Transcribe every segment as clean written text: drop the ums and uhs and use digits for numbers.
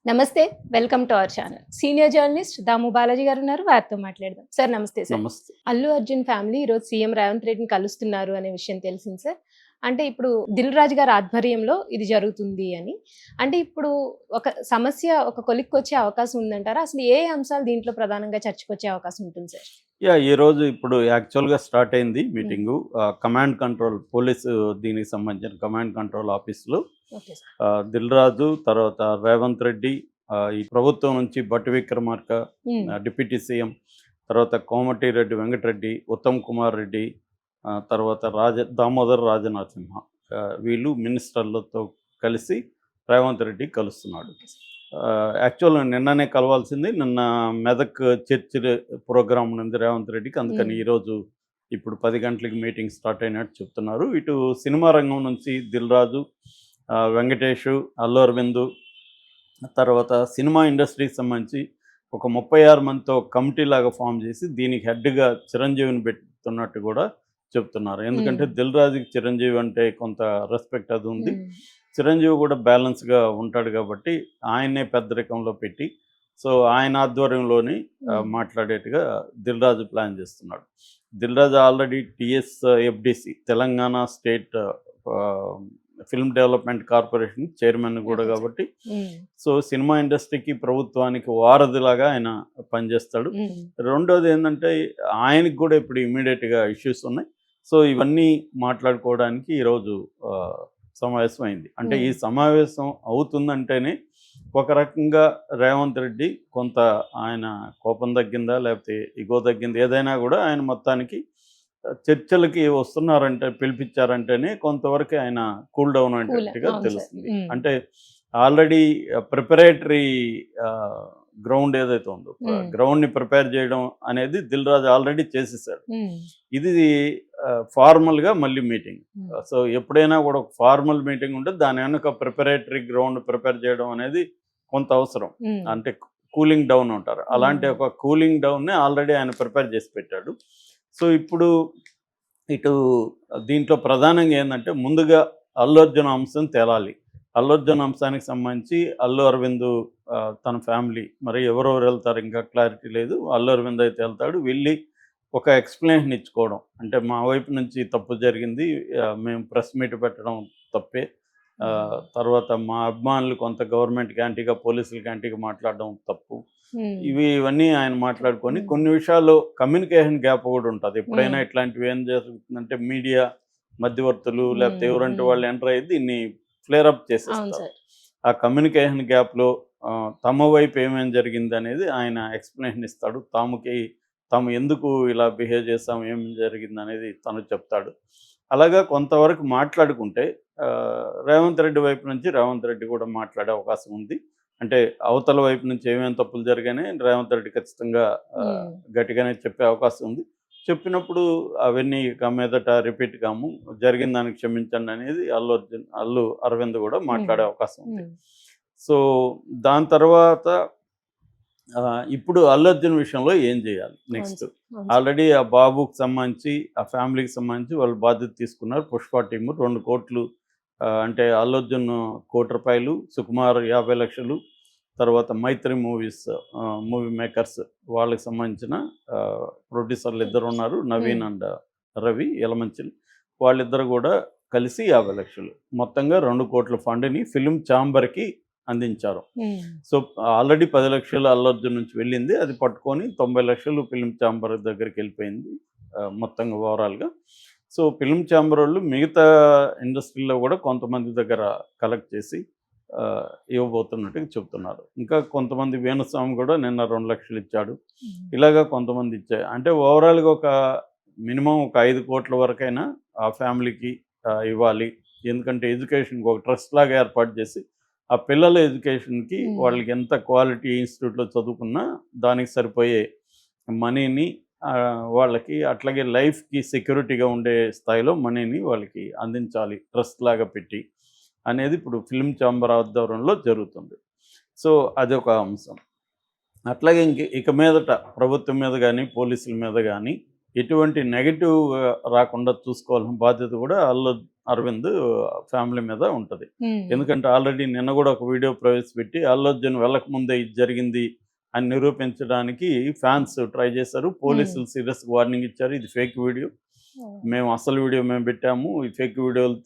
నమస్తే. Welcome to our channel. Senior journalist Damu Balaji గారు ఉన్నారు. వారితో మాట్లాడదాం. సార్ నమస్తే సార్. నమస్తే. అల్లు అర్జున్ ఫ్యామిలీ ఈరోజు సీఎం రేవంత్ రెడ్డిని కలుస్తున్నారు అనే విషయం తెలిసింది సార్. అంటే ఇప్పుడు దిల్ రాజు గారి ఆధ్వర్యంలో ఇది జరుగుతుంది అని. అంటే ఇప్పుడు ఒక సమస్య ఒక కొలిక్కొచ్చే అవకాశం ఉందంటారా? అసలు ఏ అంశాలు దీంట్లో ప్రధానంగా చర్చకొచ్చే అవకాశం ఉంటుంది సార్? ఈరోజు ఇప్పుడు యాక్చువల్‌గా స్టార్ట్ అయింది మీటింగు. కమాండ్ కంట్రోల్ పోలీసు దీనికి సంబంధించిన కమాండ్ కంట్రోల్ ఆఫీస్‌లో ఓకే సార్. దిల్ రాజు, తర్వాత రేవంత్ రెడ్డి, ఈ ప్రభుత్వం నుంచి భట్టి విక్రమార్క, డిప్యూటీ సీఎం, తర్వాత కోమటిరెడ్డి వెంకటరెడ్డి, ఉత్తమ్ కుమార్ రెడ్డి, తర్వాత దామోదర్ రాజనరసింహ, వీళ్ళు మినిస్టర్లతో కలిసి రేవంత్ రెడ్డి కలుస్తున్నాడు. యాక్చువల్‌గా నిన్ననే కలవాల్సింది. నిన్న మెదక్ చర్చ్ ప్రోగ్రామ్ ఉంది రేవంత్ రెడ్డికి. అందుకని ఈరోజు ఇప్పుడు 10 గంటలకి మీటింగ్ స్టార్ట్ అయినట్టు చెప్తున్నారు. ఇటు సినిమా రంగం నుంచి దిల్ రాజు, వెంకటేష్, అల్లు అరవింద్, తర్వాత సినిమా ఇండస్ట్రీకి సంబంధించి ఒక 36 మందితో కమిటీ లాగా ఫామ్ చేసి దీనికి హెడ్గా చిరంజీవిని పెడుతున్నట్టు కూడా చెప్తున్నారు. ఎందుకంటే దిల్ రాజుకి చిరంజీవి అంటే కొంత రెస్పెక్ట్ అది ఉంది. చిరంజీవి కూడా బ్యాలెన్స్గా ఉంటాడు కాబట్టి ఆయన్నే పెద్దరికంలో పెట్టి, సో ఆయన ఆధ్వర్యంలోని మాట్లాడేట్టుగా దిల్ రాజు ప్లాన్ చేస్తున్నాడు. Dil Raju already FDC Telangana state film development corporation chairman కూడా కాబట్టి, సో సినిమా ఇండస్ట్రీకి ప్రభుత్వానికి వారధిలాగా ఆయన పనిచేస్తాడు. రెండోది ఏంటంటే ఆయనకి కూడా ఇప్పుడు ఇమీడియట్గా ఇష్యూస్ ఉన్నాయి. సో ఇవన్నీ మాట్లాడుకోవడానికి ఈరోజు సమావేశం అయింది. అంటే ఈ సమావేశం అవుతుందంటేనే ఒక రకంగా రేవంత్ రెడ్డి కొంత ఆయన కోపం తగ్గిందా లేకపోతే ఇగో తగ్గింది, ఏదైనా కూడా ఆయన మొత్తానికి చర్చలకి వస్తున్నారంటే పిలిపించారంటేనే కొంతవరకు ఆయన కూల్ డౌన్ అయినట్టుగా తెలుస్తుంది. అంటే ఆల్రెడీ ప్రిపరేటరీ గ్రౌండ్ ఏదైతే ఉందో గ్రౌండ్ని ప్రిపేర్ చేయడం అనేది దిల్ రాజు ఆల్రెడీ చేసేసాడు. ఇది ఫార్మల్గా మళ్ళీ మీటింగ్. సో ఎప్పుడైనా కూడా ఒక ఫార్మల్ మీటింగ్ ఉంటే దాని వెనుక ప్రిపరేటరీ గ్రౌండ్ ప్రిపేర్ చేయడం అనేది కొంత అవసరం. అంటే కూలింగ్ డౌన్ ఉంటారు. అలాంటి ఒక కూలింగ్ డౌన్ని ఆల్రెడీ ఆయన ప్రిపేర్ చేసి పెట్టాడు. సో ఇప్పుడు ఇటు దీంట్లో ప్రధానంగా ఏంటంటే ముందుగా అల్లు అర్జున్ అంశం తేలాలి. అల్లు అర్జున్ అంశానికి సంబంధించి అల్లు అరవింద్ తన ఫ్యామిలీ మరి ఎవరెవరు వెళ్తారు ఇంకా క్లారిటీ లేదు. అల్లు అరవింద్ అయితే వెళ్తాడు. వెళ్ళి ఒక ఎక్స్ప్లెనేషన్ ఇచ్చుకోవడం, అంటే మా వైపు నుంచి తప్పు జరిగింది, మేము ప్రెస్ మీట్ పెట్టడం తప్పే, తర్వాత మా అభిమానులు కొంత గవర్నమెంట్కి యాంటీగా పోలీసులకి యాంటీగా మాట్లాడడం తప్పు, ఇవన్నీ ఆయన మాట్లాడుకొని కొన్ని విషయాల్లో కమ్యూనికేషన్ గ్యాప్ కూడా ఉంటుంది. ఎప్పుడైనా ఇట్లాంటివి ఏం జరుగుతుందంటే మీడియా మధ్యవర్తులు లేకపోతే ఎవరంటే వాళ్ళు ఎంటర్ అయ్యి దీన్ని ఫ్లేరప్ చేసేస్తారు. ఆ కమ్యూనికేషన్ గ్యాప్లో తమ వైపు ఏమేమి జరిగింది అనేది ఆయన ఎక్స్ప్లెనేషన్ ఇస్తాడు. తాము ఎందుకు ఇలా బిహేవ్ చేస్తాం, ఏం జరిగింది అనేది తను చెప్తాడు. అలాగా కొంతవరకు మాట్లాడుకుంటే రేవంత్ రెడ్డి వైపు నుంచి రేవంత్ రెడ్డి కూడా మాట్లాడే అవకాశం ఉంది. అంటే అవతల వైపు నుంచి ఏమేమి తప్పులు జరిగానే రేవంత్ రెడ్డి ఖచ్చితంగా గట్టిగానే చెప్పే అవకాశం ఉంది. చెప్పినప్పుడు అవన్నీ ఇక మీదట రిపీట్ కాము, జరిగిన దానికి క్షమించండి అనేది అల్లు అరవింద్ కూడా మాట్లాడే అవకాశం ఉంది. సో దాని తర్వాత ఇప్పుడు అల్లు అర్జున్ విషయంలో ఏం చేయాలి నెక్స్ట్? ఆల్రెడీ ఆ బాబుకి సంబంధించి ఆ ఫ్యామిలీకి సంబంధించి వాళ్ళు బాధ్యత తీసుకున్నారు. పుష్ప టీము 2 కోట్లు, అంటే అల్లు అర్జున్ ₹1,00,00,000, సుకుమార్ 50 లక్షలు, తర్వాత మైత్రి మూవీ మేకర్స్ వాళ్ళకి సంబంధించిన ప్రొడ్యూసర్లు ఇద్దరు ఉన్నారు, నవీన్ అండ్ రవి యలమంచిలి. వాళ్ళిద్దరు కూడా కలిసి 50 లక్షలు, మొత్తంగా 2 కోట్ల ఫండ్ని ఫిలిం ఛాంబర్కి అందించారు. సో ఆల్రెడీ 10 లక్షలు అల్లు అర్జున్ నుంచి వెళ్ళింది, అది పట్టుకొని 90 లక్షలు ఫిలిం ఛాంబర్ దగ్గరికి వెళ్ళిపోయింది మొత్తంగా ఓవరాల్గా. సో ఫిలిం ఛాంబర్ వాళ్ళు మిగతా ఇండస్ట్రీలో కూడా కొంతమంది దగ్గర కలెక్ట్ చేసి ఇవ్వబోతున్నట్టుగా చెప్తున్నారు. ఇంకా కొంతమంది వేణుస్వామి కూడా నిన్న 2 లక్షలు ఇచ్చాడు. ఇలాగా కొంతమంది ఇచ్చారు. అంటే ఓవరాల్గా ఒక మినిమం ఒక 5 కోట్ల వరకైనా ఆ ఫ్యామిలీకి ఇవ్వాలి. ఎందుకంటే ఎడ్యుకేషన్కి ఒక ట్రస్ట్ లాగా ఏర్పాటు చేసి ఆ పిల్లల ఎడ్యుకేషన్కి వాళ్ళకి ఎంత క్వాలిటీ ఇన్స్టిట్యూట్లో చదువుకున్నా దానికి సరిపోయే మనీని వాళ్ళకి, అట్లాగే లైఫ్కి సెక్యూరిటీగా ఉండే స్థాయిలో మనీని వాళ్ళకి అందించాలి ట్రస్ట్ లాగా పెట్టి అనేది ఇప్పుడు ఫిల్మ్ ఛాంబర్ ఆధ్వర్యంలో జరుగుతుంది. సో అదొక అంశం. అట్లాగే ఇక మీదట ప్రభుత్వం మీద కానీ పోలీసుల మీద కానీ ఎటువంటి నెగటివ్ రాకుండా చూసుకోవాల్సిన బాధ్యత కూడా అరవింద్ ఫ్యామిలీ మీద ఉంటుంది. ఎందుకంటే ఆల్రెడీ నిన్న కూడా ఒక వీడియో ప్రవేశపెట్టి అల్లు అర్జున్ వెళ్ళక ముందే ఇది జరిగింది అని నిరూపించడానికి ఫ్యాన్స్ ట్రై చేశారు. పోలీసులు సీరియస్ వార్నింగ్ ఇచ్చారు, ఇది ఫేక్ వీడియో, మేము అసలు వీడియో మేము పెట్టాము, ఈ ఫేక్ వీడియోలు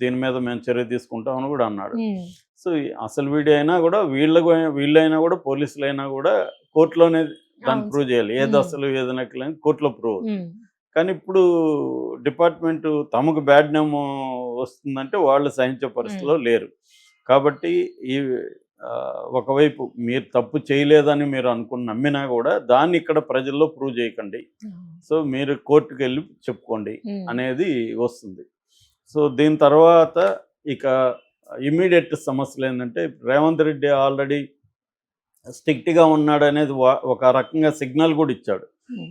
దీని మీద మేము చర్య తీసుకుంటామని కూడా అన్నాడు. సో అసలు వీడియో అయినా కూడా వీళ్ళైనా కూడా పోలీసులైనా కూడా కోర్టులోనే దాన్ని ప్రూవ్ చేయాలి, ఏది అసలు ఏది నకిలీ అని కోర్టులో ప్రూవ్. కానీ ఇప్పుడు డిపార్ట్మెంట్ తమకు బ్యాడ్ నేమ్ వస్తుందంటే వాళ్ళు సహించే పరిస్థితిలో లేరు. కాబట్టి ఈ ఒకవైపు మీరు తప్పు చేయలేదని మీరు నమ్మినా కూడా దాన్ని ఇక్కడ ప్రజల్లో ప్రూవ్ చేయకండి, సో మీరు కోర్టుకు వెళ్ళి చెప్పుకోండి అనేది వస్తుంది. సో దీని తర్వాత ఇక ఇమీడియట్ సమస్యలు ఏంటంటే రేవంత్ రెడ్డి ఆల్రెడీ స్ట్రిక్ట్గా ఉన్నాడు అనేది ఒక రకంగా సిగ్నల్ కూడా ఇచ్చాడు.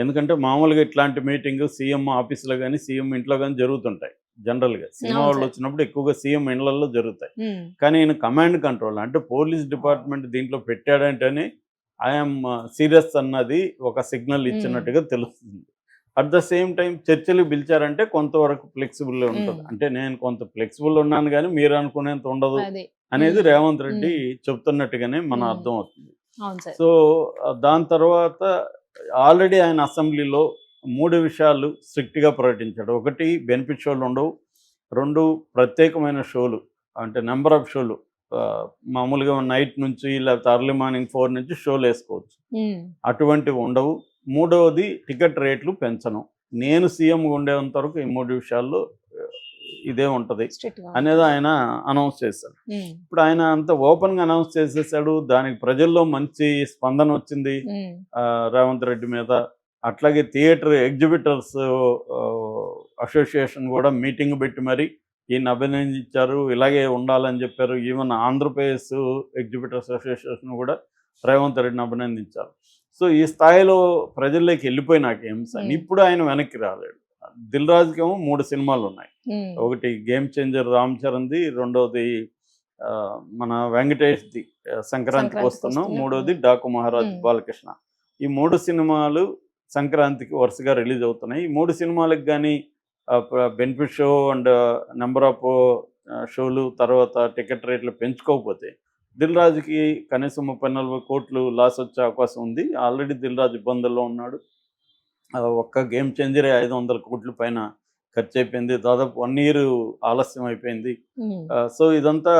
ఎందుకంటే మామూలుగా ఇట్లాంటి మీటింగ్ సీఎం ఆఫీసులో కానీ సీఎం ఇంట్లో కానీ జరుగుతుంటాయి. జనరల్గా సినిమా వాళ్ళు వచ్చినప్పుడు ఎక్కువగా సీఎం ఇళ్లలో జరుగుతాయి. కానీ ఈయన కమాండ్ కంట్రోల్ అంటే పోలీస్ డిపార్ట్మెంట్ దీంట్లో పెట్టాడంటేనే ఐఎమ్ సీరియస్ అన్నది ఒక సిగ్నల్ ఇచ్చినట్టుగా తెలుస్తుంది. అట్ ద సేమ్ టైం చర్చలు పిలిచారంటే కొంతవరకు ఫ్లెక్సిబుల్ ఉంటుంది. అంటే నేను కొంత ఫ్లెక్సిబుల్ ఉన్నాను కానీ మీరు అనుకునేంత ఉండదు అనేది రేవంత్ రెడ్డి చెప్తున్నట్టుగానే మన అర్థం అవుతుంది. సో దాని తర్వాత ఆల్రెడీ ఆయన అసెంబ్లీలో 3 విషయాలు స్ట్రిక్ట్గా ప్రకటించాడు. ఒకటి బెనిఫిట్ షోలు ఉండవు, 2 ప్రత్యేకమైన షోలు అంటే నెంబర్ ఆఫ్ షోలు మామూలుగా నైట్ నుంచి లేకపోతే అర్లీ మార్నింగ్ 4 నుంచి షోలు వేసుకోవచ్చు, అటువంటివి ఉండవు. 3వది టికెట్ రేట్లు పెంచను, నేను సీఎంగా ఉండేంత వరకు ఈ 3 విషయాల్లో ఇదే ఉంటుంది అనేది ఆయన అనౌన్స్ చేశాడు. ఇప్పుడు ఆయన అంత ఓపెన్గా అనౌన్స్ చేసేసాడు, దానికి ప్రజల్లో మంచి స్పందన వచ్చింది రేవంత్ రెడ్డి మీద. అట్లాగే థియేటర్ ఎగ్జిబిటర్స్ అసోసియేషన్ కూడా మీటింగ్ పెట్టి మరి ఈయన అభినందించారు, ఇలాగే ఉండాలని చెప్పారు. ఈవెన్ ఆంధ్రప్రదేశ్ ఎగ్జిబిటర్స్ అసోసియేషన్ కూడా రేవంత్ రెడ్డిని అభినందించారు. సో ఈ స్థాయిలో ప్రజల్లోకి వెళ్ళిపోయినాక అంశాన్ని ఇప్పుడు ఆయన వెనక్కి రాలేడు. దిల్ రాజుకేమో 3 సినిమాలు ఉన్నాయి. ఒకటి గేమ్ చేంజర్ రామ్ చరణ్ది, 2వది మన వెంకటేష్ది సంక్రాంతికి వస్తున్నాం, 3వది డాకు మహారాజ్ బాలకృష్ణ. ఈ 3 సినిమాలు సంక్రాంతికి వరుసగా రిలీజ్ అవుతున్నాయి. ఈ 3 సినిమాలకు కానీ benefit show and number of షోలు తర్వాత టికెట్ రేట్లు పెంచుకోకపోతే దిల్ రాజుకి కనీసం 30-40 కోట్లు లాస్ వచ్చే అవకాశం ఉంది. ఆల్రెడీ దిల్ రాజు ఇబ్బందుల్లో ఉన్నాడు. ఒక్క గేమ్ చేంజరే 500 కోట్ల పైన ఖర్చు అయిపోయింది, దాదాపు 1 year ఆలస్యం అయిపోయింది. సో ఇదంతా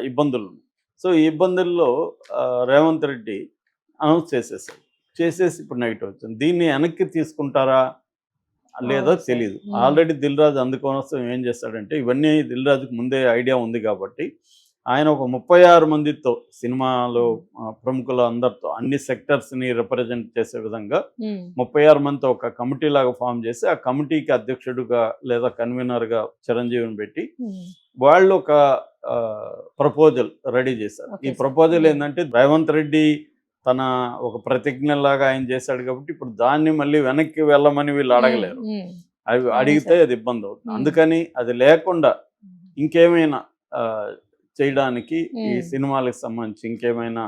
ఇబ్బందులు. సో ఈ ఇబ్బందుల్లో రేవంత్ రెడ్డి అనౌన్స్ చేసేసి ఇప్పుడు నెగిటివ్ వచ్చింది. దీన్ని వెనక్కి తీసుకుంటారా లేదో తెలియదు. ఆల్రెడీ దిల్ రాజు అందుకోసం ఏం చేస్తాడంటే ఇవన్నీ దిల్ రాజుకు ముందే ఐడియా ఉంది కాబట్టి ఆయన ఒక 36 మందితో సినిమాలో ప్రముఖులు అందరితో అన్ని సెక్టర్స్ని రిప్రజెంట్ చేసే విధంగా 36 మందితో ఒక కమిటీ లాగా ఫామ్ చేసి ఆ కమిటీకి అధ్యక్షుడుగా లేదా కన్వీనర్గా చిరంజీవిని పెట్టి వాళ్ళు ఒక ప్రపోజల్ రెడీ చేశారు. ఈ ప్రపోజల్ ఏంటంటే రేవంత్ రెడ్డి తన ఒక ప్రతిజ్ఞలాగా ఆయన చేశాడు కాబట్టి ఇప్పుడు దాన్ని మళ్ళీ వెనక్కి వెళ్ళమని వీళ్ళు అడగలేరు. అవి అడిగితే అది ఇబ్బంది అవుతుంది. అందుకని అది లేకుండా ఇంకేమైనా చేయడానికి ఈ సినిమాలకు సంబంధించి ఇంకేమైనా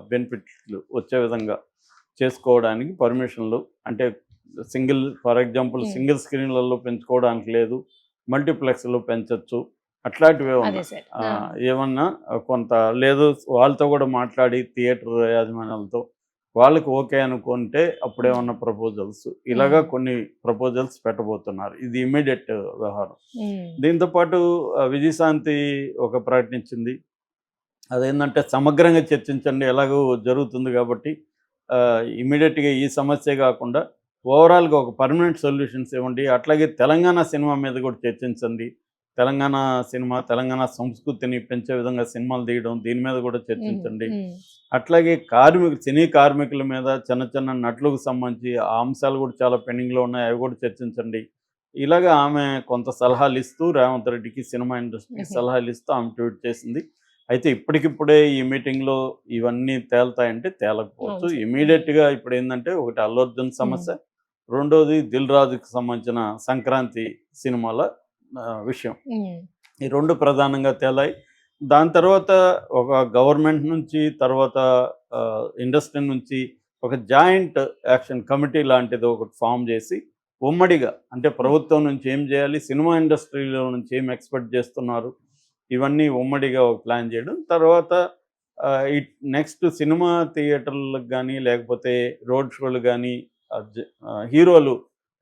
బెనిఫిట్లు వచ్చే విధంగా చేసుకోవడానికి పర్మిషన్లు అంటే ఫర్ ఎగ్జాంపుల్ సింగిల్ స్క్రీన్లలో పెంచుకోవడానికి లేదు, మల్టీప్లెక్స్లో పెంచవచ్చు, అట్లాంటివే ఉన్నాయి. ఏమన్నా కొంత లేదు వాళ్ళతో కూడా మాట్లాడి థియేటర్ యాజమాన్యాలతో వాళ్ళకి ఓకే అనుకుంటే అప్పుడేమన్నా ప్రపోజల్స్ ఇలాగా కొన్ని ప్రపోజల్స్ పెట్టబోతున్నారు. ఇది ఇమ్మీడియట్ వ్యవహారం. దీంతోపాటు విజయశాంతి ఒక ప్రకటించింది, అదేంటంటే సమగ్రంగా చర్చించండి, ఎలాగో జరుగుతుంది కాబట్టి ఇమ్మీడియట్గా ఈ సమస్య కాకుండా ఓవరాల్గా ఒక పర్మనెంట్ సొల్యూషన్స్ ఇవ్వండి. అట్లాగే తెలంగాణ సినిమా మీద కూడా చర్చించండి, తెలంగాణ సినిమా తెలంగాణ సంస్కృతిని పెంచే విధంగా సినిమాలు తీయడం దీని మీద కూడా చర్చించండి. అట్లాగే సినీ కార్మికుల మీద చిన్న నటులకు సంబంధించి ఆ అంశాలు కూడా చాలా పెండింగ్లో ఉన్నాయి, అవి కూడా చర్చించండి. ఇలాగా ఆమె కొంత సలహాలు ఇస్తూ రేవంత్ రెడ్డికి సినిమా ఇండస్ట్రీకి సలహాలు ఇస్తూ ఆమె ట్వీట్ చేసింది. అయితే ఇప్పటికిప్పుడే ఈ మీటింగ్లో ఇవన్నీ తేలుతాయంటే తేలకపోవచ్చు. ఇమీడియట్గా ఇప్పుడు ఏంటంటే ఒకటి అల్లు అర్జున్ సమస్య, 2వది దిల్ రాజుకి సంబంధించిన సంక్రాంతి సినిమాల విషయం. ఈ 2 ప్రధానంగా తేలాయి. దాని తర్వాత ఒక గవర్నమెంట్ నుంచి తర్వాత ఇండస్ట్రీ నుంచి ఒక జాయింట్ యాక్షన్ కమిటీ లాంటిది ఒకటి ఫామ్ చేసి ఉమ్మడిగా అంటే ప్రభుత్వం నుంచి ఏం చేయాలి, సినిమా ఇండస్ట్రీలో నుంచి ఏం ఎక్స్పెక్ట్ చేస్తున్నారు, ఇవన్నీ ఉమ్మడిగా ఒక ప్లాన్ చేయడం. తర్వాత నెక్స్ట్ సినిమా థియేటర్లకు కానీ లేకపోతే రోడ్ షోలు కానీ హీరోలు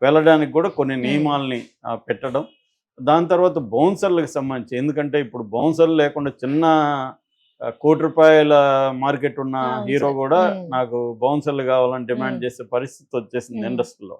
వెళ్ళడానికి కూడా కొన్ని నియమాల్ని పెట్టడం. దాని తర్వాత బౌన్సర్లకు సంబంధించి, ఎందుకంటే ఇప్పుడు బౌన్సర్లు లేకుండా చిన్న ₹1,00,00,000 మార్కెట్ ఉన్న అవును హీరో సార్. కూడా నాకు బౌన్సర్లు కావాలని డిమాండ్ ఉమ్. చేసే పరిస్థితి వచ్చేసింది ఉమ్. ఇండస్ట్రీలో.